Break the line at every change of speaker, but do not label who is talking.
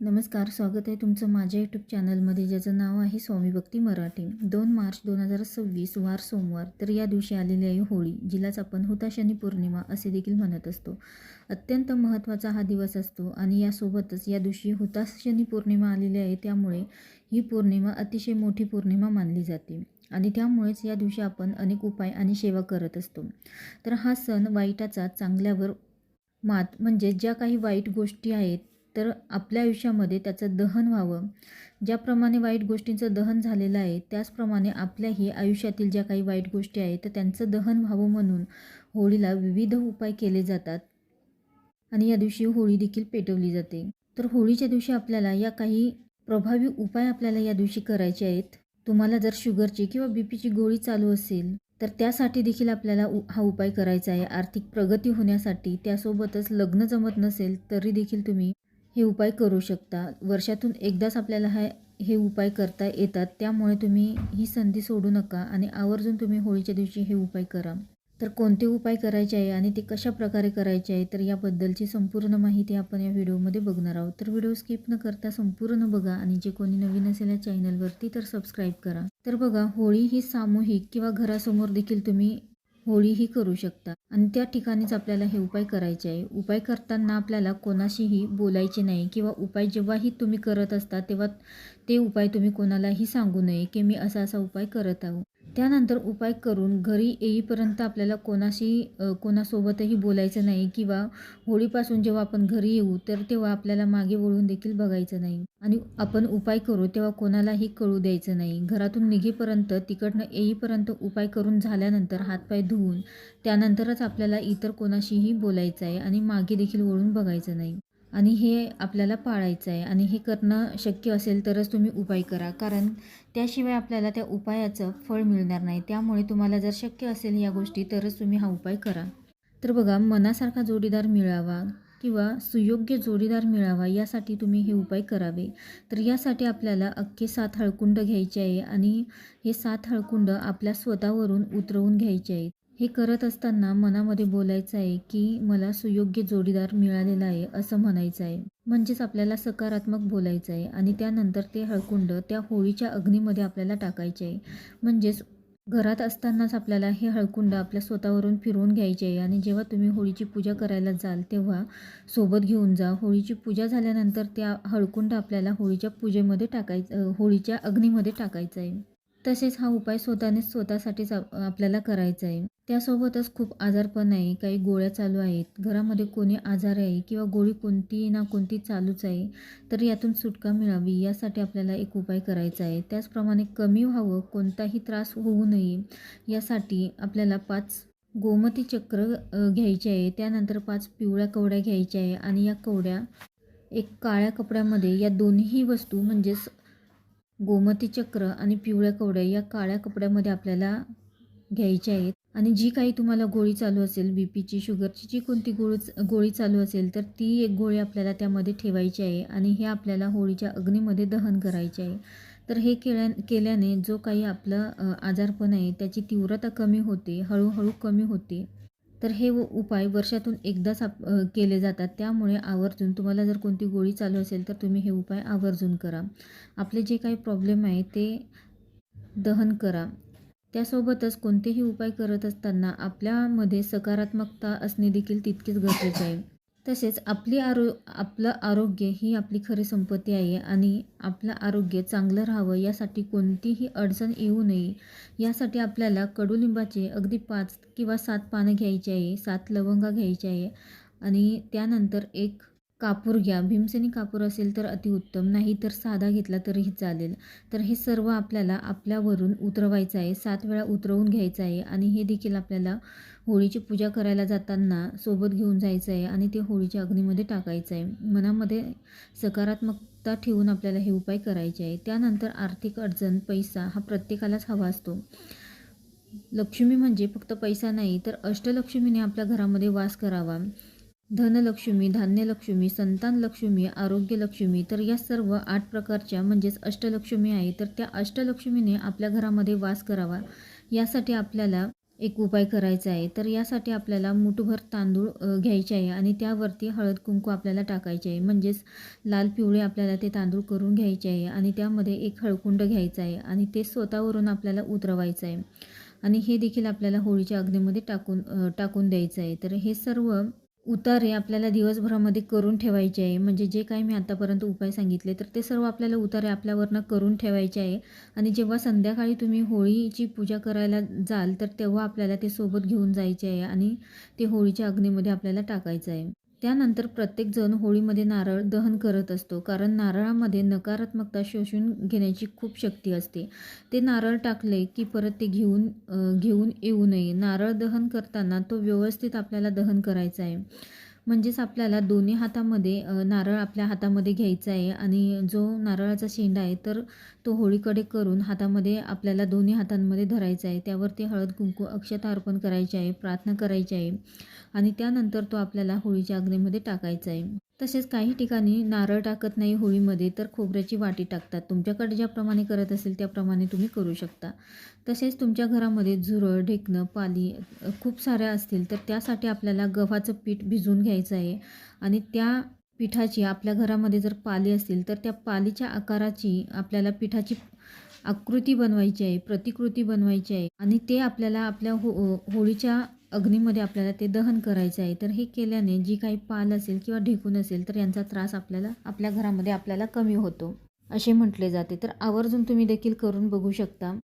नमस्कार, स्वागत आहे तुमचं माझ्या यूट्यूब चॅनलमध्ये, ज्याचं नाव आहे स्वामी भक्ती मराठी. 2 मार्च 2026 वार सोमवार. तर या दिवशी आलेली आहे होळी, जिलाच आपण हुताशनी पौर्णिमा असे देखील म्हणत असतो. अत्यंत महत्त्वाचा हा दिवस असतो आणि यासोबतच या दिवशी हुताशनी पौर्णिमा आलेली आहे. त्यामुळे ही पौर्णिमा अतिशय मोठी पौर्णिमा मानली जाते आणि त्यामुळेच या दिवशी आपण अनेक उपाय आणि सेवा करत असतो. तर हा सण वाईटाचा चांगल्यावर मात म्हणजे ज्या काही वाईट गोष्टी आहेत तर आपल्या आयुष्यामध्ये त्याचं दहन व्हावं. ज्याप्रमाणे वाईट गोष्टींचं दहन झालेलं आहे त्याचप्रमाणे आपल्याही आयुष्यातील ज्या काही वाईट गोष्टी आहेत तर त्यांचं दहन व्हावं म्हणून होळीला विविध उपाय केले जातात आणि या दिवशी होळी देखील पेटवली जाते. तर होळीच्या दिवशी आपल्याला या काही प्रभावी उपाय आपल्याला या दिवशी करायचे आहेत. तुम्हाला जर शुगरची किंवा बीपीची गोळी चालू असेल तर त्यासाठी देखील आपल्याला हा उपाय करायचा आहे. आर्थिक प्रगती होण्यासाठी, त्यासोबतच लग्न जमत नसेल तरी देखील तुम्ही हे उपाय करू शकता. वर्षातून एकदाच आपल्याला हे उपाय करता येतात. त्यामुळे तुम्ही ही संधी सोडू नका आणि आवर्जून तुम्ही होळीच्या दिवशी हे उपाय करा. तर कोणते उपाय करायचे आहे आणि ते कशा प्रकारे करायचे आहे तर याबद्दलची संपूर्ण माहिती आपण या व्हिडिओमध्ये बघणार आहोत. तर व्हिडिओ स्किप न करता संपूर्ण बघा आणि जे कोणी नवीन असेल या चॅनलवरती तर सबस्क्राईब करा. तर बघा, होळी ही सामूहिक किंवा घरासमोर देखील तुम्ही होळीही करू शकता आणि त्या ठिकाणीच आपल्याला हे उपाय करायचे आहे. उपाय करताना आपल्याला कोणाशीही बोलायचे नाही किंवा उपाय जेव्हाही तुम्ही करत असता तेव्हा ते उपाय तुम्ही कोणालाही सांगू नये की मी असा असा उपाय करत आहो. त्यानंतर उपाय करून घरी येईपर्यंत आपल्याला कोणासोबतही बोलायचं नाही किंवा होळीपासून जेव्हा आपण घरी येऊ तर तेव्हा आपल्याला मागे वळून देखील बघायचं नाही आणि आपण उपाय करू तेव्हा कोणालाही कळू द्यायचं नाही. घरातून निघेपर्यंत, तिकडनं येईपर्यंत उपाय करून झाल्यानंतर हातपाय धुवून त्यानंतरच आपल्याला इतर कोणाशीही बोलायचं आहे आणि मागे देखील वळून बघायचं नाही आणि हे आपल्याला पाळायचं आहे आणि हे करणं शक्य असेल तरच तुम्ही उपाय करा, कारण त्याशिवाय आपल्याला त्या उपायाचं फळ मिळणार नाही. त्यामुळे तुम्हाला जर शक्य असेल या गोष्टी तरच तुम्ही हा उपाय करा. तर बघा, मनासारखा जोडीदार मिळावा किंवा सुयोग्य जोडीदार मिळावा यासाठी तुम्ही हे उपाय करावे. तर यासाठी आपल्याला अख्खे 7 हळकुंड घ्यायचे आहे आणि हे 7 हळकुंड आपल्या स्वतःवरून उतरवून घ्यायचे आहेत. हे करत असताना मनामध्ये बोलायचं आहे की मला सुयोग्य जोडीदार मिळालेला आहे असं म्हणायचं आहे. म्हणजेच आपल्याला सकारात्मक बोलायचं आहे आणि त्यानंतर ते हळकुंड त्या होळीच्या अग्नीमध्ये आपल्याला टाकायचे आहे. म्हणजेच घरात असतानाच आपल्याला हे हळकुंड आपल्या स्वतःवरून फिरवून घ्यायचे आहे आणि जेव्हा तुम्ही होळीची पूजा करायला जाल तेव्हा सोबत घेऊन जा. होळीची पूजा झाल्यानंतर त्या हळकुंड आपल्याला होळीच्या पूजेमध्ये होळीच्या अग्नीमध्ये टाकायचं आहे. तसेच हा उपाय स्वतःसाठीच आपल्याला करायचा आहे. त्यासोबतच खूप आजारपण आहे, काही गोळ्या चालू आहेत, घरामध्ये कोणी आजार आहे किंवा गोळी कोणती ना कोणती चालूच आहे, तर यातून सुटका मिळावी यासाठी आपल्याला एक उपाय करायचा आहे. त्याचप्रमाणे कमी व्हावं, कोणताही त्रास होऊ नये यासाठी आपल्याला 5 गोमती चक्र घ्यायचे आहे. त्यानंतर 5 पिवळ्या कवड्या घ्यायच्या आहे आणि या कवड्या एक काळ्या कपड्यामध्ये या दोन्ही वस्तू म्हणजेच गोमती चक्र आणि पिवळ्या कवड्या या काळ्या कपड्यामध्ये आपल्याला घ्यायच्या आहेत आणि जी काही तुम्हाला गोळी चालू असेल, बीपीची, शुगरची जी कोणती गोळी चालू असेल तर ती एक गोळी आपल्याला त्यामध्ये ठेवायची आहे आणि हे आपल्याला होळीच्या अग्नीमध्ये दहन करायचे आहे. तर हे केल्याने जो काही आपलं आजारपण आहे त्याची तीव्रता कमी होते, हळूहळू कमी होते. तर हे उपाय वर्षातून एकदाच केले जातात. त्यामुळे आवर्जून तुम्हाला जर कोणती गोळी चालू असेल तर तुम्ही हे उपाय आवर्जून करा. आपले जे काही प्रॉब्लेम आहे ते दहन करा. त्यासोबतच कोणतेही उपाय करत असताना आपल्यामध्ये सकारात्मकता असणे देखील तितकेच गरजेचे आहे. तसेच आपलं आरोग्य ही आपली खरी संपत्ती आहे आणि आपलं आरोग्य चांगलं राहावं यासाठी कोणतीही अडचण येऊ नये यासाठी आपल्याला कडुलिंबाचे अगदी 5 किंवा 7 पानं घ्यायची आहे, 7 लवंगा घ्यायच्या आहे आणि त्यानंतर एक कापूर घ्या. भीमसेनी कापूर असेल तर अतिउत्तम, नाही तर साधा घेतला तरीही चालेल. तर हे सर्व आपल्याला आपल्यावरून उतरवायचं आहे, 7 वेळा उतरवून घ्यायचं आहे आणि हे देखील आपल्याला होळीची पूजा करायला जाताना सोबत घेऊन जायचं आहे आणि ते होळीच्या अग्नीमध्ये टाकायचं आहे. मनामध्ये सकारात्मकता ठेवून आपल्याला हे उपाय करायचे आहे. त्यानंतर आर्थिक अडचण, पैसा हा प्रत्येकालाच हवा असतो. लक्ष्मी म्हणजे फक्त पैसा नाही तर अष्टलक्ष्मीने आपल्या घरामध्ये वास करावा. धनलक्ष्मी, धान्यलक्ष्मी, संतानलक्ष्मी, आरोग्यलक्ष्मी, तर या सर्व 8 प्रकारच्या म्हणजेच अष्टलक्ष्मी आहे. तर त्या अष्टलक्ष्मीने आपल्या घरामध्ये वास करावा यासाठी आपल्याला एक उपाय करायचा आहे. तर यासाठी आपल्याला मुठभर तांदूळ घ्यायचे आहे आणि त्यावरती हळद कुंकू आपल्याला टाकायचे आहे. म्हणजेच लाल पिवळे आपल्याला ते तांदूळ करून घ्यायचे आहे आणि त्यामध्ये एक हळकुंड घ्यायचा आहे आणि ते स्वतःवरून आपल्याला उतरवायचं आहे आणि हे देखील आपल्याला होळीच्या अग्नीमध्ये टाकून द्यायचं आहे. तर हे सर्व उतारे आपल्याला दिवसभरामध्ये करून ठेवायचे आहे. म्हणजे जे काही मी आतापर्यंत उपाय सांगितले तर ते सर्व आपल्याला उतारे आपल्यावरनं करून ठेवायचे आहे आणि जेव्हा संध्याकाळी तुम्ही होळीची पूजा करायला जाल तर तेव्हा आपल्याला ते सोबत घेऊन जायचे आहे आणि ते होळीच्या अग्नीमध्ये आपल्याला टाकायचं आहे. त्यानंतर प्रत्येकजण होळीमध्ये नारळ दहन करत असतो, कारण नारळामध्ये नकारात्मकता शोषून घेण्याची खूप शक्ती असते. ते नारळ टाकले की परत ते घेऊन येऊ नये. नारळ दहन करताना तो व्यवस्थित आपल्याला दहन करायचा आहे. म्हणजेच आपल्याला दोन्ही हातामध्ये नारळ आपल्या हातामध्ये घ्यायचा आहे आणि जो नारळाचा शेंडा आहे तर तो होळीकडे करून हातामध्ये आपल्याला दोन्ही हातांमध्ये धरायचा आहे. त्यावरती हळद कुंकू अक्षता अर्पण करायची आहे, प्रार्थना करायची आहे आणि त्यानंतर तो आपल्याला होळीच्या अग्नीमध्ये टाकायचा आहे. तसेच काही ठिकाणी नारळ टाकत नाही होळीमध्ये, तर खोबऱ्याची वाटी टाकतात. तुमच्याकडे ज्याप्रमाणे करत असेल त्याप्रमाणे तुम्ही करू शकता. तसेच तुमच्या घरामध्ये झुरळ, ढेकणं, पाली खूप साऱ्या असतील तर त्यासाठी आपल्याला गव्हाचं पीठ भिजवून घ्यायचं आहे आणि त्या पिठाची आपल्या घरामध्ये जर पाली असतील तर त्या पालीच्या आकाराची आपल्याला पिठाची आकृती बनवायची आहे, प्रतिकृती बनवायची आहे आणि ते आपल्याला आपल्या होळीच्या अग्नीमध्ये आपल्याला ते दहन करायचं आहे. तर हे केल्याने जी काही पाल असेल किंवा ढेकूण असेल तर यांचा त्रास आपल्याला आपल्या घरामध्ये आपल्याला कमी होतो असे म्हटले जाते. तर आवर्जून तुम्ही देखील करून बघू शकता.